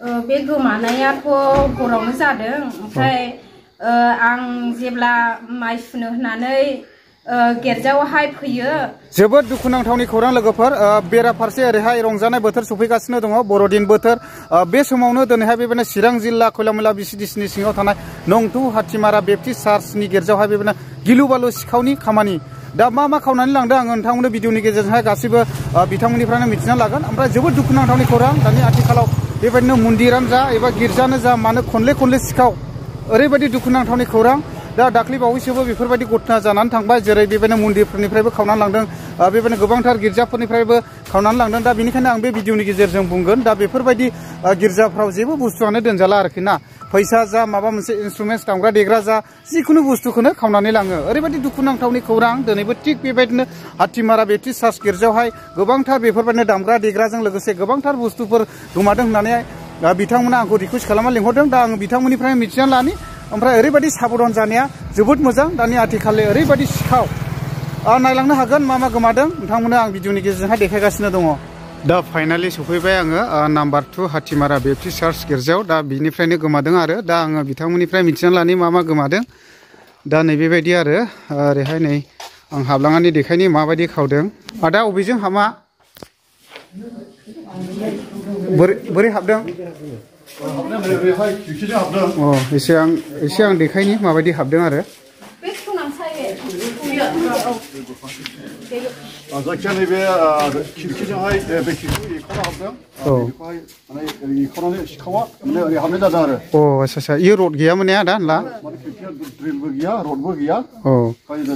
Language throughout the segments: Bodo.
बे गोमानायाथ' हरावनो जादों ओमफ्राय आं जेब्ला माइ सुनो होननानै गिर्जायावहाय फैयो जोबोद दुखुनांथावनि खौरां लोगोफोर बेराफारसे ओरैहाय रंजानाय बोथोर सफैगासिनो दङ बर'दिन बोथोर बे समावनो दिनैहाय बेबायदिनो चिरां जिल्ला खयलामयला बिसिडिसिनि सिङाव थानाय नंथु हाथिमारा बेप्टिस्ट चार्चनि गिर्जायावहाय बेबायदिनो गिलु बालु सिखावनि खामानि दा मा खावनानै लांदों आङो नोंथांमोननो भिडिअनि गेजेरजोंहाय गासिबो बिथांमोननिफ्रायनो मिथिना लागोन ओमफ्राय जोबोद दुखुनांथावनि खौरां दानि आथिखालाव बेबायदिनो मन्दिरानो जा एबा गिर्जानो जा मानो खनले सिखाव ओरैबायदि दुखुनांथावनि खौरां दा दाख्लै बावैसोबो बेफोरबायदि घटना जानानै थांबाय जेरै बेबायदिनो मन्दिरफोरनिफ्रायबो खावनानै लांदों बेबायदिनो गोबांथार गिर्जाफोरनिफ्रायबो खावनानै लांदों दा बेनिखायनो आं बे भिडिअनि गेजेरजों बुंगोन दा बेफोरबायदि गिर्जाफ्राव जेबो बुस्थुआनो दोनजाला आरोखि ना फैसा जा माबा मोनसे इन्सट्रुमेन्ट्स दामग्रा देग्रा जा जिखुनु बुस्थुखौनो खावनानै लाङो ओरैबायदि दुखुनांथावनि खौरां दिनैबो थिग बेबायदिनो हाथिमारा बेप्टिस्ट चार्च गिर्जायावहाय गोबांथार बेफोरबायदिनो दामग्रा देग्राजों लोगोसे गोबांथार बुस्थुफोर गोमादों होननानै बिथांमोना आंखौ रिकुवेस्ट खालामना लिंहरदों दा आं बिथांमोननिफ्राय मिथिनानै लानि ओमफ्राय ओरैबायदि साबधान जानाया जोबोद मोजां दानि आथिखालनि ओरैबायदि सिखाव नायलांनो हागोन मा गोमादों नोंथांमोननो आं भिडिअनि गेजेरजोंहाय देखायगासिनो दङ दा फाइनालि सफैबाय आङो नाम्बार 2 हाथिमारा बेप्टिस्ट चार्च गिर्जायाव दा बिनिफ्रायनो गोमादों आरो दा आङो बिथांमोननिफ्राय मिथिनानै लानि मा गोमादों दा नैबेबायदि आरो ओरैहाय नै आं हाबलांनानै देखायनि माबायदि खावदों आदा अबेजों हामा बोरै हाबदों एसे आं देखायनि माबायदि हाबदों आरो जायखिया नैबे खिरखिजोंहाय बे खिरखिखौ एख'ना हाबदों बेखौहाय माने एख'नानै सिखावा माने ओरै हाबनाय जादों आरो आच्छा इयो रड गैयामोन ने आदा होनब्ला माने खिरखिया ड्रिलबो गैया रडबो गैया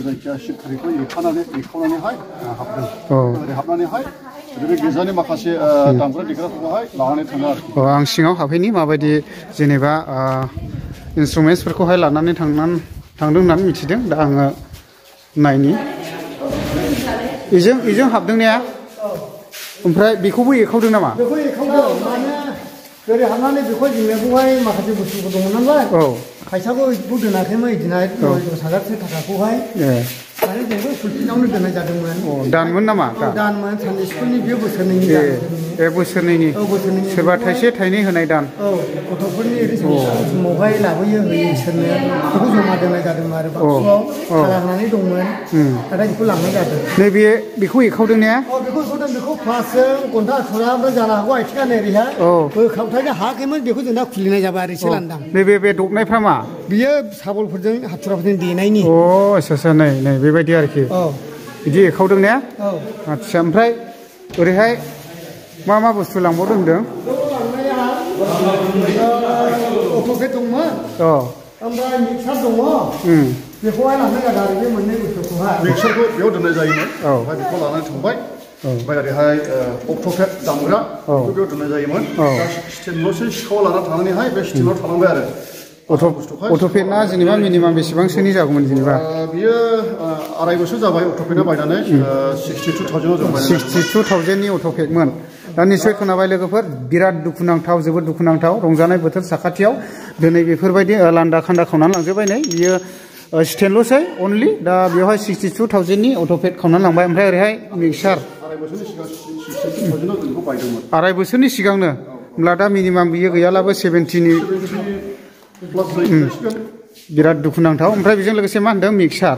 जायखिया खिरखिखौ एखावनानैहाय हाबदों ओरै हाबनानैहाय बे गिर्जानि माखासे दामग्रा देग्राफोरखौहाय लानानै थाङो आरोखि आं सिङाव हाबहैनि माबायदि जेनेबा इन्सट्रुमेन्ट्सफोरखौहाय लानानै थांदों होननानै मिथिदों दा आङो नायनि इजों हाबदों ने ओमफ्राय बेखौबो एखावदों नामा बेखौ एखावदों माने ओरै हाबनानै बेखौ जोंनायखौहाय माखासे बुस्थुफोर दंमोन नालाय फैसाखौ दोनाखैमोन बिदिनो 10,000 थाखाखौहाय माने जोंबो फुलफिलावनो दोननाय जादोंमोन दानमोन नामा दानमोन सानडे स्कुलनि बे बोसोरनैनि बोसोरनैनि सोरबा थाइसे थाइनै होनाय दान गथ'फोरनि समावहाय लाबोयो होयो इसोरनो बेखौ जमा दोननाय जादोंमोन आरो बाक्सुआव थाला होनानै दंमोन नाथाय बेखौ लांनाय जादों बेखौ एखावदों ने बेखौ एखावदों बेखौ प्लासजों घन्टा थुरा ओमफ्राय जानो हागौ आथिङानो ओरैहाय बोखावथायनो हायाखैमोन बेखौ जों दा खुलिनाय जाबाय आरो एसे लांदां बे दबनायफ्रा मा बियो साबलफोरजों हाथुराफोरजों देनायनि आच्छा नै बेबायदि आरोखि बिदि एखावदों ने आच्छा ओमफ्राय ओरैहाय मा बुस्थु लांबावदों होनदों अट'पेड दंमोन ओमफ्राय मिक्सार दङ बेखौहाय लांनाय जादों आरो बे मोननै बुस्थुखौहाय मिक्सारखौ बेयाव दोननाय जायोमोन ओमफ्राय बेखौ लानानै थांबाय ओमफ्राय ओरैहाय अट'पेड दामग्रा बेखौ बेयाव दोननाय जायोमोन स्टेनल'सो सिखाव लानानै थांनानैहाय बे स्टेनाव थालांबाय आरो अट'पेडना जेनेबा मिनिमाम बेसेबांसोनि जागौमोन जेनेबा बियो 2.5 बोसोर जाबाय अट'पेडा बायनानै 62,000 जों बायनानै 62,000 नि अट'पेडमोन दा निस्सय खोनाबाय लोगोफोर बिराद दुखुनांथाव जोबोद दुखुनांथाव रंजानाय बोथोर साखाथियाव दिनै बेफोरबायदि लान्दा खान्दा खावनानै लांजोबबाय नै बियो स्टेनल'सै अनलि दा बेवहाय 62,000 नि अट'पेड खावनानै लांबाय ओमफ्राय ओरैहाय मिक्सार 2.5 बोसोरनि सिगांनो होमब्ला दा मिनिमाम बियो गैयालाबो 70 बिराद दुखुनांथाव ओमफ्राय बेजों लोगोसे मा होनदों मिक्सार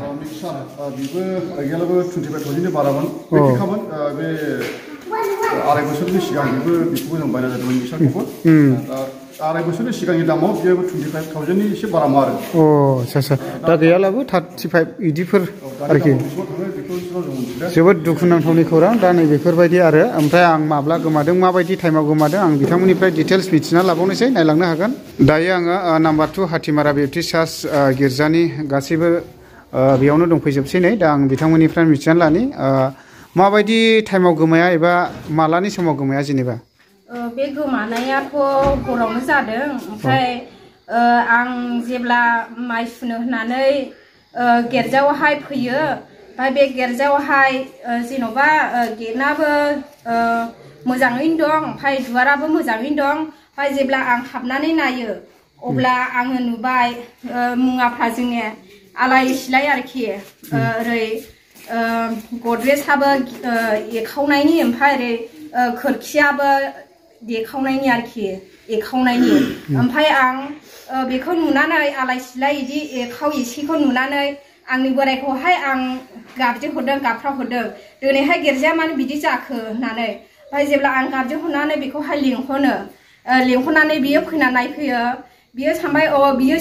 बेबो गैयालाबो 25,000 नि बारामोन बे थिखामोन बे 2.5 बोसोरनि सिगां बेखौबो जों बायना जादोंमोन मिक्सारखौबो 2.5 बोसोरनि सिगांनि दामाव बेयो 25,000 नि एसे बारामोन आरो आच्छा दा गैयालाबो 35 बिदिफोर आरोखि जोबोद दुखुनांथावनि खौरां दा नै बेफोरबायदि आरो ओमफ्राय आं माब्ला गोमादों माबायदि टाइमाव गोमादों आं बिथांमोननिफ्राय डिटेल्स मिथिना लाबावनोसै नायलांनो हागोन दायो आङो नाम्बार 2 हाथिमारा बेप्टिस्ट चार्च गिर्जानि गासैबो बेयावनो दंफैजोबसै नै दा आं बिथांमोननिफ्राय मिथिनानै लानि माबायदि टाइमाव गोमाया एबा मालानि समाव गोमाया जेनेबा बे गोमानायाथ' हरावनो जादों ओमफ्राय आं जेब्ला माइ सुनो होननानै गिर्जायावहाय फैयो ओमफ्राय बे गिर्जायावहाय जेन'बा गेटआबो मोजाङैनो दं ओमफ्राय दुवाराबो मोजाङैनो दं ओमफ्राय जेब्ला आं हाबनानै नायो अब्ला आङो नुबाय मुवाफ्रा जोंनिया आलाय सिलाय आरोखि ओरै गद्रेजआबो एखावनायनि ओमफ्राय ओरै खोरखियाबो देखावनायनि आरोखि एखावनायनि ओमफ्राय आं बेखौ नुनानै आलाय सिलाय इदि एखाव एसेखौ नुनानै आंनि बोरायखौहाय आं गाबज्रिहरदों गाबफ्रावहरदों दिनैहाय गिर्जाया मानो बिदि जाखो होननानै ओमफ्राय जेब्ला आं गाबज्रिहरनानै बेखौहाय लिंहरनानै बियो फैना नायफैयो बियो सानबाय बियो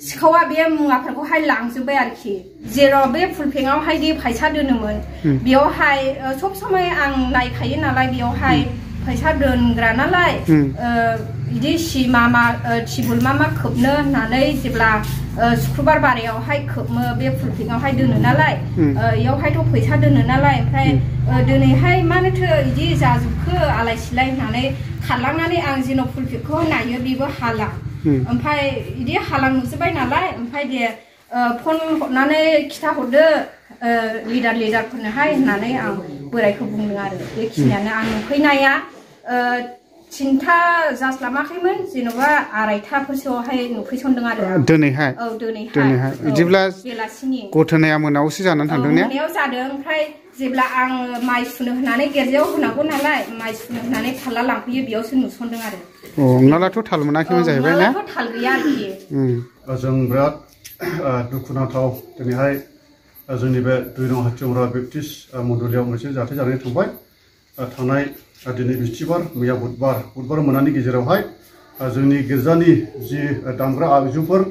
सिखावा बे मुवाफोरखौहाय लांजोब्बाय आरोखि जेराव बे फुलफेङावहाय दि फैसा दोनोमोन बेयावहाय सब समय आं नायखायो नालाय बेयावहाय फैसा दोनग्रा नालाय बिदि टिबुल मा खोबनो होननानै जेब्ला शुक्रबार बारायावहाय खोबो बे फुलफेङावहाय दोनो नालाय बेयावहायथ' फैसा दोनो नालाय ओमफ्राय दिनैहाय मानोथो बिदि जाजोबखो आलाय सिलाय होननानै खारलांनानै आं जेन' फुलफेङखौ नायो बेबो हाला ओमफ्राय बिदि हाला नुजोब्बाय नालाय ओमफ्राय दे फन हरनानै खिथाहरदो लिडारफोरनोहाय होननानै आं बोरायखौ बुंदों आरो बेखिनियानो आं नुफैनाया 3टा जास्लाबाखैमोन जेन'बा 2:30फोरसोआवहाय नुफैसनदों आरो दिनैहाय बिदिब्ला बेलासिनि गथनाया मोनायावसो जानानै थांदों ने मोनायाव जादों ओमफ्राय जेब्ला आं माइ सुनो होननानै गिर्जायाव होनांगौ नालाय माइ सुनो होननानै फाल्ला लांफैयो बेयावसो नुसनदों आरो नोंनालाथ' थाल मोनाखैमोन जाहैबाय ना थाल गैया आरोखि जों बिराद दुखुनांथाव दिनैहाय जोंनि बे 2 नं हाथिमारा बेप्टिस्ट मण्डलियाव मोनसे जाथाय जानानै थांबाय थांनाय दिनै बिस्थिबार मैया बुधबार मोनानि गेजेरावहाय जोंनि गिर्जानि जि दामग्रा आगजुफोर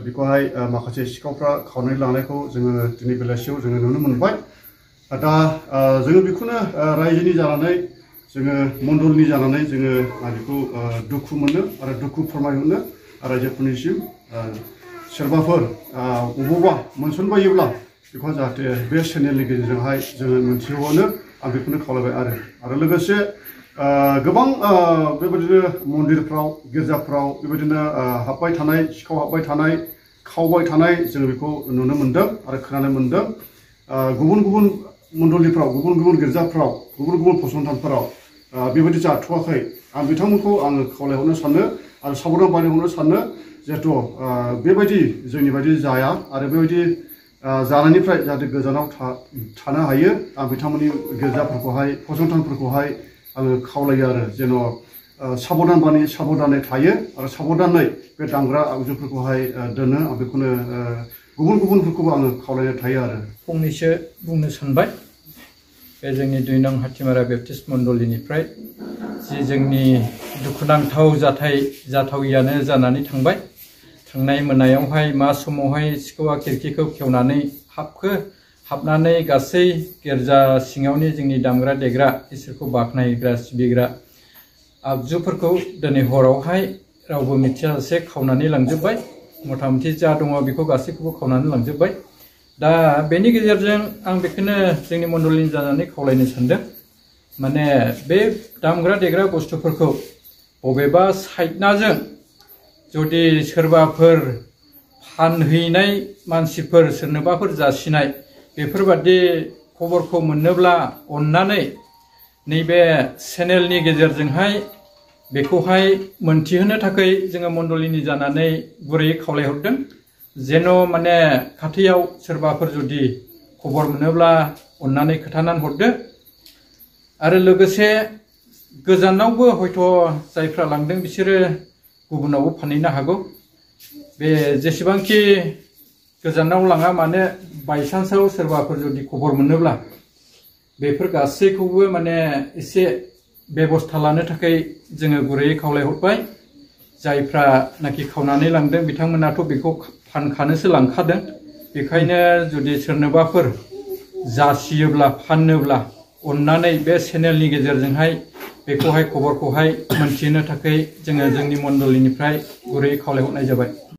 बेखौहाय माखासे सिखावफ्रा खावनानै लांनायखौ जोङो दिनै बेलासियाव जोङो नुनो मोनबाय दा जोङो बेखौनो रायजोनि जानानै जोङो मण्डलनि जानानै जोङो बेखौ दुखु मोनो आरो दुखु फोरमायहरनो रायजोफोरनिसिम सोरबाफोर बबावबा मोनसनबायोब्ला बेखौ जाहाथे बे चेनेलनि गेजेरजोंहाय जोङो मोनथिहरनो आं बेखौनो खावलायबाय आरो लोगोसे गोबां बेबायदिनो मन्दिरफ्राव गिर्जाफ्राव बेबायदिनो हाबबाय थानाय सिखाव हाबबाय थानाय खावबाय थानाय जों बेखौ नुनो मोनदों आरो खोनानो मोनदों गुबुन गुबुन मण्डलिफ्राव गुबुन गुबुन गिर्जाफ्राव गुबुन गुबुन फसंथानफोराव बेबायदि जाथ'वाखै आं बिथांमोनखौ आङो खावलायहरनो सानो आरो साबधान बानायहरनो सानो जिहेथु बेबायदि जोंनि बायदि जाया आरो बेबायदि जानायनिफ्राय जाहाथे गोजानाव थानो हायो आं बिथांमोननि गिर्जाफोरखौहाय फसंथानफोरखौहाय आङो खावलायो आरो जेन' साबधानै थायो आरो साबधानै बे दामग्रा आगजुफोरखौहाय दोनो आं बेखौनो गुबुन गुबुनफोरखौबो आङो खावलायनो थायो आरो फंनैसो बुंनो सानबाय बे जोंनि 2 नं हाथिमारा बेप्टिस्ट मण्डलिनिफ्राय जि जोंनि दुखुनांथाव जाथावियानो जानानै थांबाय थांनाय मोनायावहाय मा समावहाय सिखावा खिरखिखौ खेवनानै हाबनानै गासै गिर्जा सिङावनि जोंनि दामग्रा देग्रा इसोरखौ बाख्नायग्रा सिबिग्रा आगजुफोरखौ दिनै हरावहाय रावबो मिथियाजासे खावनानै लांजोब्बाय मथा मथि जा दङ बेखौ गासैखौबो खावनानै लांजोब्बाय दा बेनि गेजेरजों आं बेखौनो जोंनि मण्डलिनि जानानै खावलायनो सानदों माने बे दामग्रा देग्रा बुस्थुफोरखौ बबेबा साइडनाजों जुदि सोरबाफोर फानहैनाय मानसिफोर सोरनोबाफोर जासिनाय बेफोरबादि खबरखौ मोनोब्ला अन्नानै नैबे चेनेलनि गेजेरजोंहाय बेखौहाय मोनथिहोनो थाखाय जोङो मण्डलिनि जानानै गुरैयै खावलायहरदों जेन' माने खाथियाव सोरबाफोर जुदि खबर मोनोब्ला अन्नानै खोन्थानानै हरदो आरो लोगोसे गोजानावबो हयथ' जायफ्रा लांदों बिसोरो गुबुनावबो फानहैनो हागौ बे जेसेबांखि गोजानाव लाङा मानो बायसान्सआव सोरबाफोर जुदि खबर मोनोब्ला बेफोर गासैखौबो माने एसे बेबस्था लानो थाखाय जोङो गुरैयै खावलायहरबाय जायफ्रा नाखि खावनानै लांदों बिथांमोनाथ' बेखौ फानखानोसो लांखादों बेखायनो जुदि सोरनोबाफोर जासियोब्ला फाननोब्ला अन्नानै बे चेनेलनि गेजेरजोंहाय बेखौहाय खबरखौहाय मोनथिहोनो थाखाय जोङो जोंनि मण्डलिनिफ्राय गुरैयै खावलायहरनाय जाबाय।